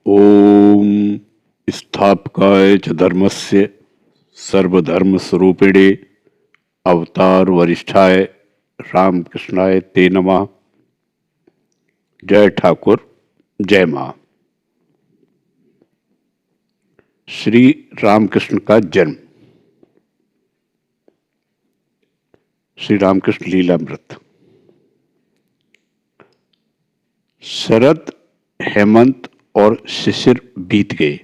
ओम स्थापकाय च धर्मस्य सर्वधर्मस्वरूपिणे अवतार वरिष्ठाय रामकृष्णाय ते नमः। जय ठाकुर, जय मां। श्री रामकृष्ण का जन्म। श्री रामकृष्ण लीलामृत। शरद, हेमंत और शिशिर बीत गए।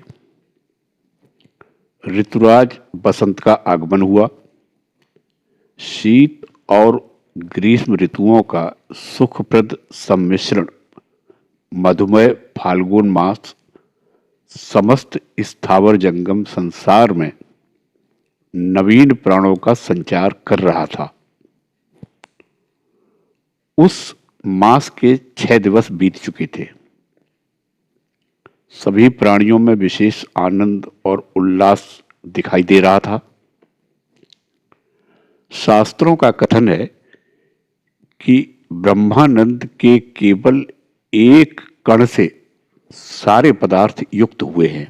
ऋतुराज बसंत का आगमन हुआ। शीत और ग्रीष्म ऋतुओं का सुखप्रद सम्मिश्रण मधुमय फाल्गुन मास समस्त स्थावर जंगम संसार में नवीन प्राणों का संचार कर रहा था। उस मास के 6 दिवस बीत चुके थे। सभी प्राणियों में विशेष आनंद और उल्लास दिखाई दे रहा था। शास्त्रों का कथन है कि ब्रह्मानंद के केवल एक कण से सारे पदार्थ युक्त हुए हैं।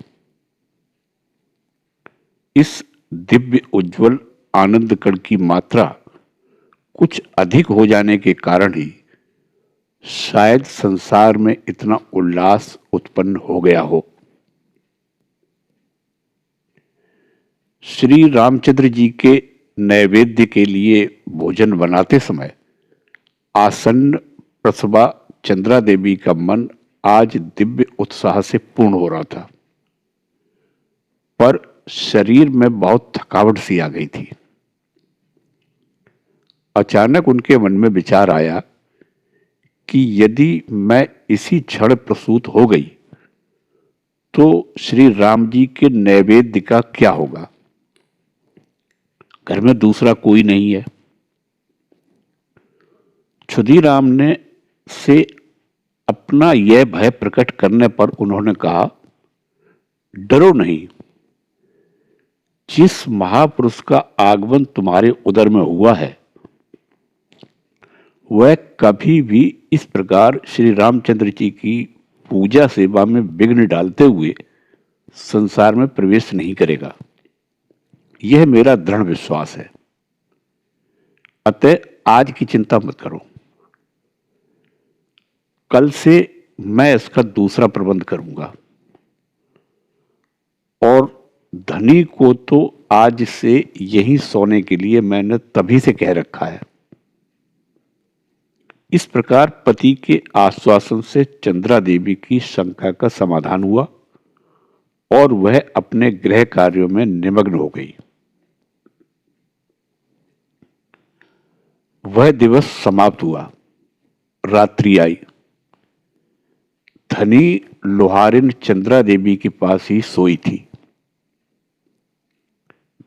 इस दिव्य उज्जवल आनंद कण की मात्रा कुछ अधिक हो जाने के कारण ही शायद संसार में इतना उल्लास उत्पन्न हो गया हो। श्री रामचंद्र जी के नैवेद्य के लिए भोजन बनाते समय आसन्न प्रसवा चंद्रा देवी का मन आज दिव्य उत्साह से पूर्ण हो रहा था, पर शरीर में बहुत थकावट सी आ गई थी। अचानक उनके मन में विचार आया कि यदि मैं इसी क्षण प्रसूत हो गई तो श्री राम जी के नैवेद्य का क्या होगा। घर में दूसरा कोई नहीं है। क्षुधीराम ने से अपना यह भय प्रकट करने पर उन्होंने कहा, डरो नहीं। जिस महापुरुष का आगमन तुम्हारे उदर में हुआ है वह कभी भी इस प्रकार श्री रामचंद्र जी की पूजा सेवा में विघ्न डालते हुए संसार में प्रवेश नहीं करेगा। यह मेरा दृढ़ विश्वास है। अतः आज की चिंता मत करो। कल से मैं इसका दूसरा प्रबंध करूंगा। और धनी को तो आज से यहीं सोने के लिए मैंने तभी से कह रखा है। इस प्रकार पति के आश्वासन से चंद्रा देवी की शंका का समाधान हुआ और वह अपने गृह कार्यों में निमग्न हो गई। वह दिवस समाप्त हुआ। रात्रि आई। धनी लोहारिन चंद्रा देवी के पास ही सोई थी।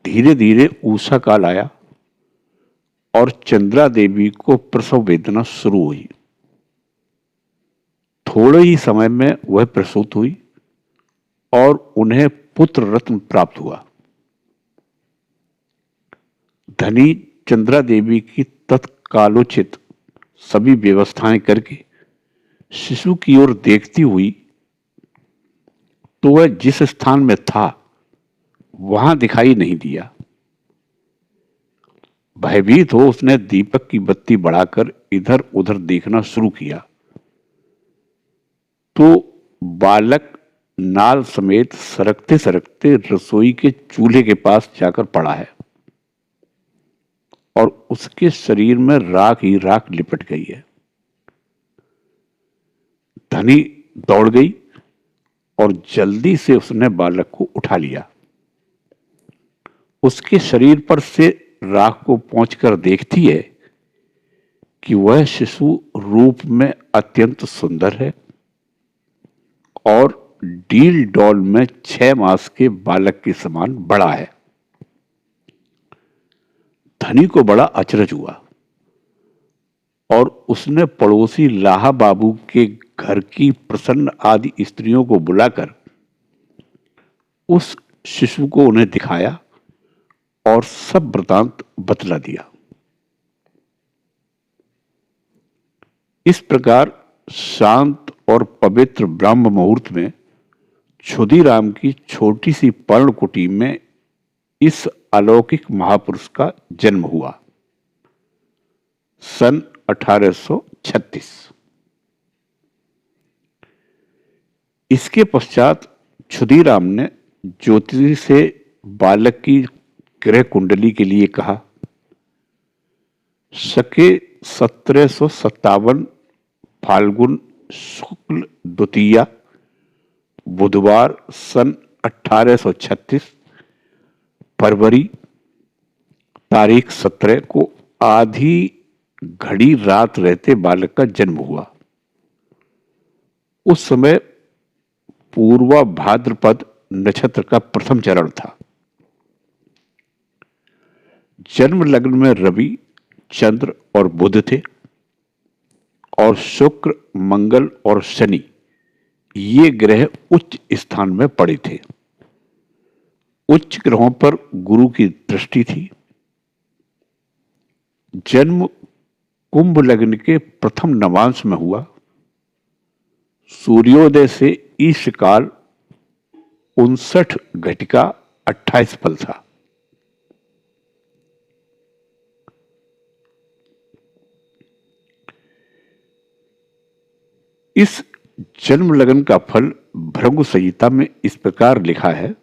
धीरे धीरे उषा काल आया और चंद्रा देवी को प्रसव वेदना शुरू हुई। थोड़े ही समय में वह प्रसूत हुई और उन्हें पुत्र रत्न प्राप्त हुआ। धनी चंद्रा देवी की तत्कालोचित सभी व्यवस्थाएं करके शिशु की ओर देखती हुई तो वह जिस स्थान में था वहां दिखाई नहीं दिया। भयभीत हो उसने दीपक की बत्ती बढ़ाकर इधर उधर देखना शुरू किया तो बालक नाल समेत सरकते सरकते रसोई के चूल्हे के पास जाकर पड़ा है और उसके शरीर में राख ही राख लिपट गई है। धनी दौड़ गई और जल्दी से उसने बालक को उठा लिया। उसके शरीर पर से राख को पहुंचकर देखती है कि वह शिशु रूप में अत्यंत सुंदर है और डील डॉल में 6 मास के बालक के समान बड़ा है। धनी को बड़ा अचरज हुआ और उसने पड़ोसी लाहा बाबू के घर की प्रसन्न आदि स्त्रियों को बुलाकर उस शिशु को उन्हें दिखाया और सब वृतांत बतला दिया। इस प्रकार शांत और पवित्र ब्रह्म मुहूर्त में क्षुधीराम की छोटी सी पर्णकुटी में इस अलौकिक महापुरुष का जन्म हुआ सन 1836। इसके पश्चात क्षुधीराम ने ज्योतिषी से बालक की ग्रह कुंडली के लिए कहा। सके 1757 फाल्गुन शुक्ल द्वितीया बुधवार सन 1836 फरवरी तारीख 17 को आधी घड़ी रात रहते बालक का जन्म हुआ। उस समय पूर्वा भाद्रपद नक्षत्र का प्रथम चरण था। जन्म लग्न में रवि, चंद्र और बुध थे और शुक्र, मंगल और शनि ये ग्रह उच्च स्थान में पड़े थे। उच्च ग्रहों पर गुरु की दृष्टि थी। जन्म कुंभ लग्न के प्रथम नवांश में हुआ। सूर्योदय से ईश काल 59 फल था। इस जन्म लगन का फल भृगु संहिता में इस प्रकार लिखा है।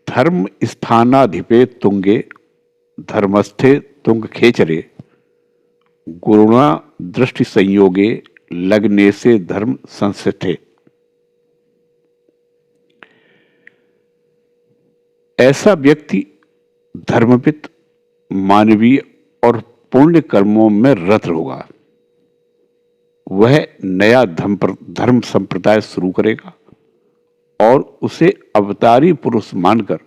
धर्म स्थानाधिपे तुंगे धर्मस्थे तुंग खेचरे गुरुणा दृष्टि संयोगे लग्ने से धर्म संस्थे। ऐसा व्यक्ति धर्मपित, मानवीय और पुण्य कर्मों में रत होगा। वह नया धर्म संप्रदाय शुरू करेगा और उसे अवतारी पुरुष मानकर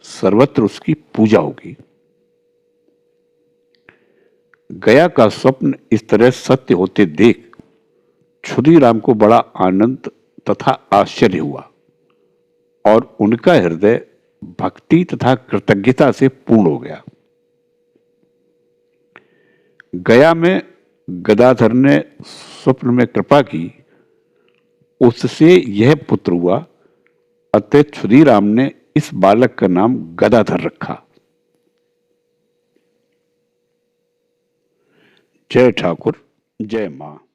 सर्वत्र उसकी पूजा होगी। गया का स्वप्न इस तरह सत्य होते देख क्षुधीराम को बड़ा आनंद तथा आश्चर्य हुआ और उनका हृदय भक्ति तथा कृतज्ञता से पूर्ण हो गया। गया में गदाधर ने स्वप्न में कृपा की, उससे यह पुत्र हुआ। अतः क्षुधीराम ने इस बालक का नाम गदाधर रखा। जय ठाकुर, जय मां।